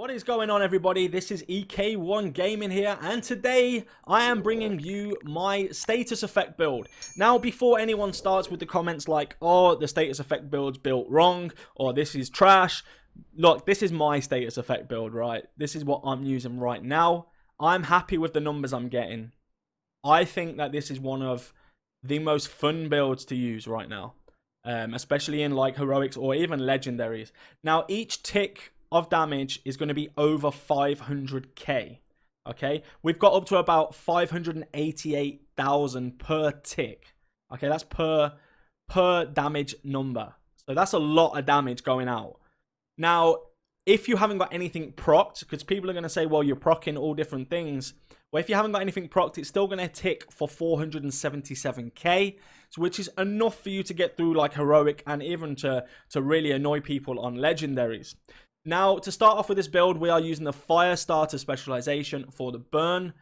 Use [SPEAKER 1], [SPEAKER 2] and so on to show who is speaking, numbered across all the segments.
[SPEAKER 1] What is going on, everybody? This is EK1 Gaming here, and today I am bringing you my status effect build. Now, before anyone starts with the comments like, oh, the status effect build's built wrong, or this is trash, look, this is my status effect build, right? This is what I'm using right now. I'm happy with the numbers I'm getting. I think that this is one of the most fun builds to use right now, especially in like heroics or even legendaries. Now, each tick of damage is going to be over 500k. Okay, we've got up to about 588,000 per tick. Okay, that's per damage number, so that's a lot of damage going out. Now, if you haven't got anything procced, because people are going to say, well, you're proccing all different things. Well, if you haven't got anything procced, it's still going to tick for 477k, so which is enough for you to get through like heroic and even to really annoy people on legendaries. Now, to start off with this build, we are using the fire starter specialization for the burn.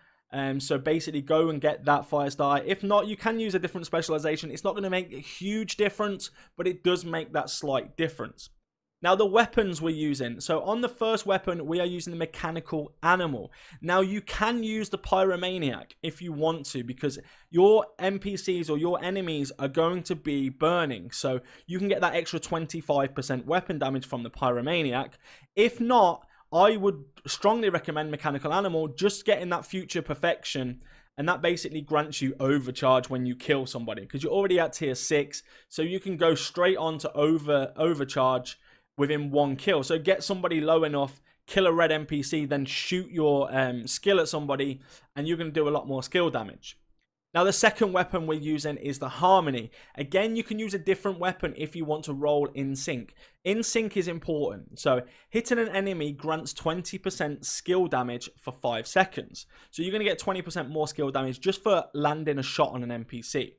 [SPEAKER 1] So basically go and get that fire starter. If not, you can use a different specialization. It's not going to make a huge difference, but it does make that slight difference. Now, the weapons we're using. So on the first weapon, we are using the mechanical animal. Now, you can use the pyromaniac if you want to, because your NPCs or your enemies are going to be burning. So you can get that extra 25% weapon damage from the pyromaniac. If not, I would strongly recommend mechanical animal, just getting that future perfection. And that basically grants you overcharge when you kill somebody, because you're already at tier 6. So you can go straight on to overcharge within one kill. So get somebody low enough, kill a red NPC, then shoot your skill at somebody, and you're going to do a lot more skill damage. Now, the second weapon we're using is the Harmony. Again, you can use a different weapon if you want to roll in sync. In sync is important. So hitting an enemy grants 20% skill damage for 5 seconds. So you're going to get 20% more skill damage just for landing a shot on an NPC.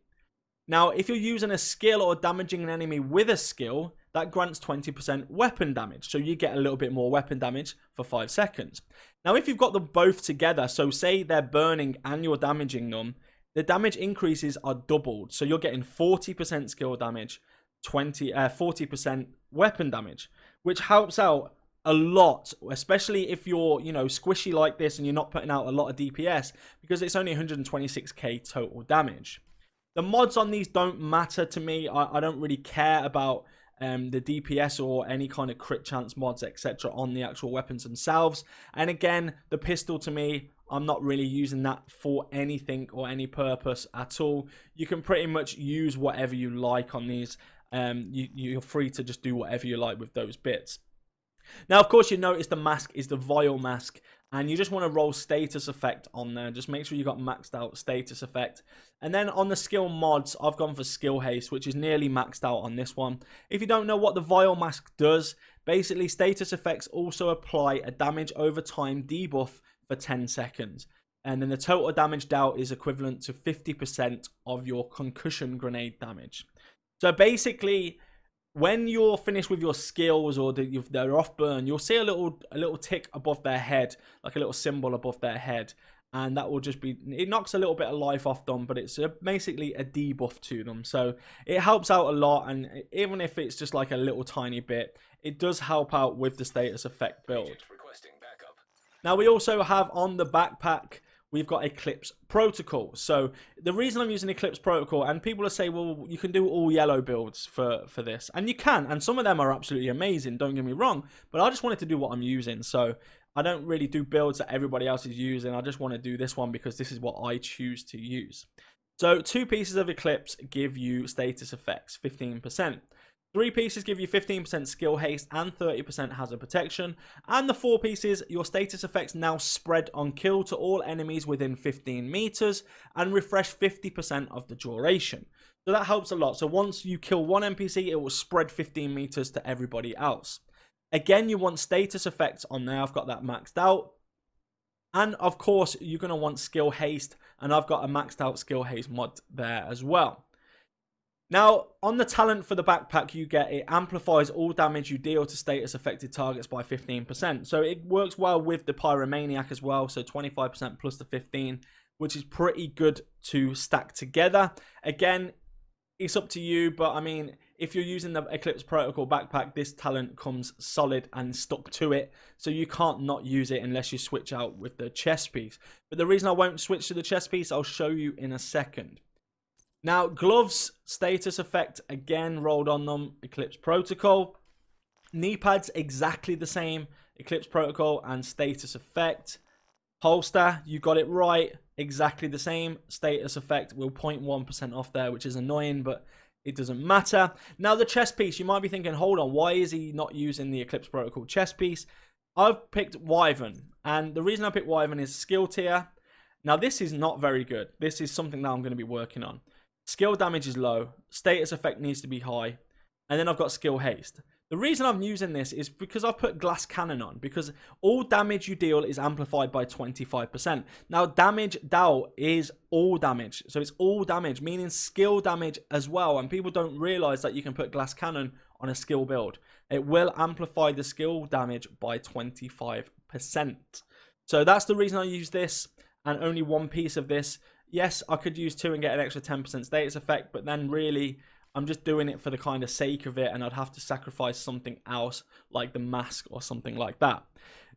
[SPEAKER 1] Now, if you're using a skill or damaging an enemy with a skill, that grants 20% weapon damage. So you get a little bit more weapon damage for 5 seconds. Now, if you've got them both together, so say they're burning and you're damaging them, the damage increases are doubled. So you're getting 40% skill damage, 40% weapon damage, which helps out a lot, especially if you're, squishy like this and you're not putting out a lot of DPS, because it's only 126k total damage. The mods on these don't matter to me. I don't really care about the DPS or any kind of crit chance mods, etc. on the actual weapons themselves. And again, the pistol, to me, I'm not really using that for anything or any purpose at all. You can pretty much use whatever you like on these. You're free to just do whatever you like with those bits. Now, of course, you notice the mask is the Vial Mask, and you just want to roll status effect on there. Just make sure you got maxed out status effect. And then on the skill mods, I've gone for skill haste, which is nearly maxed out on this one. If you don't know what the Vial Mask does, basically status effects also apply a damage over time debuff for 10 seconds. And then the total damage dealt is equivalent to 50% of your concussion grenade damage. So basically, when you're finished with your skills or they're off burn, you'll see a little tick above their head, like a little symbol above their head. And that will just be, it knocks a little bit of life off them, but it's basically a debuff to them. So it helps out a lot, and even if it's just like a little tiny bit, it does help out with the status effect build. Now, we also have on the backpack, we've got ECLIPSE protocol. So the reason I'm using ECLIPSE protocol, and people will say, well, you can do all yellow builds for this, and you can, and some of them are absolutely amazing, don't get me wrong, but I just wanted to do what I'm using. So I don't really do builds that everybody else is using. I just want to do this one because this is what I choose to use. So 2 pieces of ECLIPSE give you status effects, 15%. 3 pieces give you 15% skill haste and 30% hazard protection. And the 4 pieces, your status effects now spread on kill to all enemies within 15 meters and refresh 50% of the duration. So that helps a lot. So once you kill one NPC, it will spread 15 meters to everybody else. Again, you want status effects on there. I've got that maxed out. And of course, you're going to want skill haste. And I've got a maxed out skill haste mod there as well. Now, on the talent for the backpack, you get it amplifies all damage you deal to status affected targets by 15%. So it works well with the pyromaniac as well. So 25% plus the 15, which is pretty good to stack together. Again, it's up to you, but I mean, if you're using the Eclipse Protocol backpack, this talent comes solid and stuck to it, so you can't not use it unless you switch out with the chest piece. But the reason I won't switch to the chest piece, I'll show you in a second. Now, gloves, status effect, again, rolled on them, Eclipse Protocol. Knee pads, exactly the same, Eclipse Protocol and status effect. Holster, you got it right, exactly the same, status effect. We'll 0.1% off there, which is annoying, but it doesn't matter. Now, the chest piece, you might be thinking, hold on, why is he not using the Eclipse Protocol chest piece? I've picked Wyvern, and the reason I picked Wyvern is skill tier. Now, this is not very good. This is something that I'm going to be working on. Skill damage is low, status effect needs to be high, and then I've got skill haste. The reason I'm using this is because I've put glass cannon on, because all damage you deal is amplified by 25%. Now, damage DAO is all damage. So it's all damage, meaning skill damage as well. And people don't realize that you can put glass cannon on a skill build. It will amplify the skill damage by 25%. So that's the reason I use this, and only one piece of this. Yes, I could use 2 and get an extra 10% status effect, but then really, I'm just doing it for the kind of sake of it, and I'd have to sacrifice something else like the mask or something like that.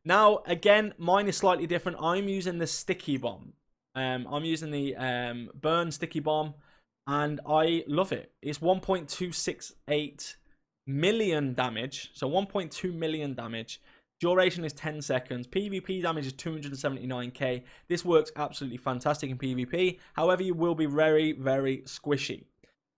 [SPEAKER 1] Now, again, mine is slightly different. I'm using the sticky bomb. I'm using the burn sticky bomb, and I love it. It's 1.268 million damage, so 1.2 million damage. Duration is 10 seconds. PvP damage is 279k. This works absolutely fantastic in PvP. However, you will be very, very squishy.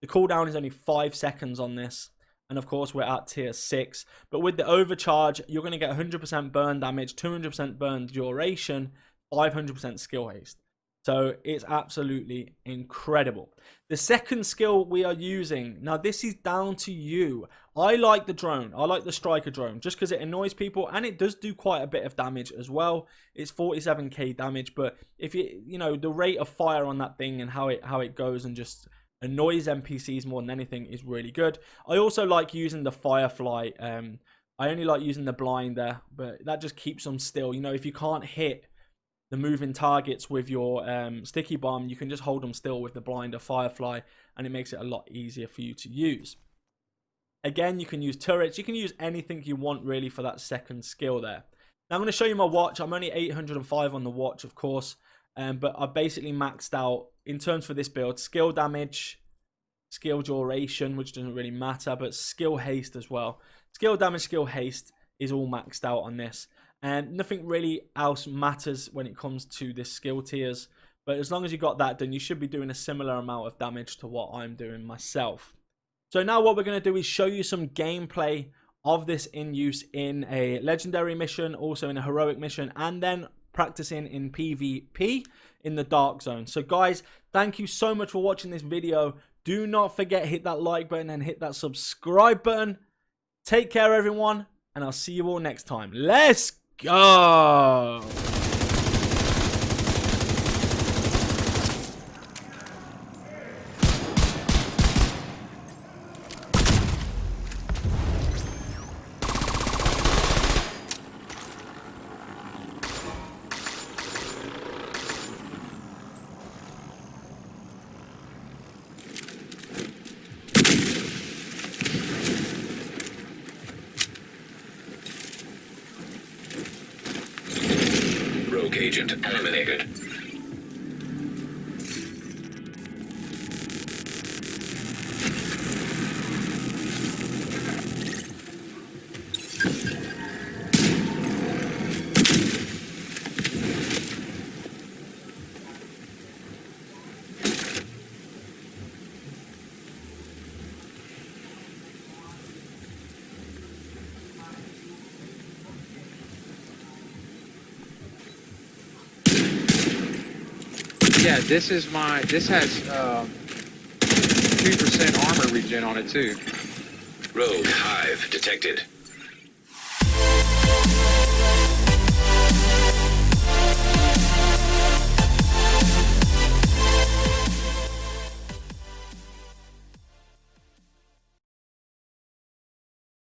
[SPEAKER 1] The cooldown is only 5 seconds on this. And of course, we're at tier 6. But with the overcharge, you're going to get 100% burn damage, 200% burn duration, 500% skill haste. So it's absolutely incredible. The second skill we are using, now this is down to you. I like the drone. I like the striker drone just because it annoys people, and it does do quite a bit of damage as well. It's 47k damage, but if you know the rate of fire on that thing and how it goes and just annoys NPCs more than anything is really good. I also like using the firefly. I only like using the blind there, but that just keeps them still. You know, if you can't hit the moving targets with your sticky bomb, you can just hold them still with the blind or firefly, and it makes it a lot easier for you to use. Again, you can use turrets. You can use anything you want really for that second skill there. Now I'm going to show you my watch. I'm only 805 on the watch, of course, but I basically maxed out in terms for this build: skill damage, skill duration, which doesn't really matter, but skill haste as well. Skill damage, skill haste is all maxed out on this. And nothing really else matters when it comes to this skill tiers. But as long as you got that done, you should be doing a similar amount of damage to what I'm doing myself. So now what we're going to do is show you some gameplay of this in use in a legendary mission, also in a heroic mission, and then practicing in PvP in the dark zone. So guys, thank you so much for watching this video. Do not forget, hit that like button and hit that subscribe button. Take care, everyone, and I'll see you all next time. Let's go!
[SPEAKER 2] Agent eliminated.
[SPEAKER 3] Yeah, this has 2% armor regen on it too.
[SPEAKER 2] Rogue hive detected.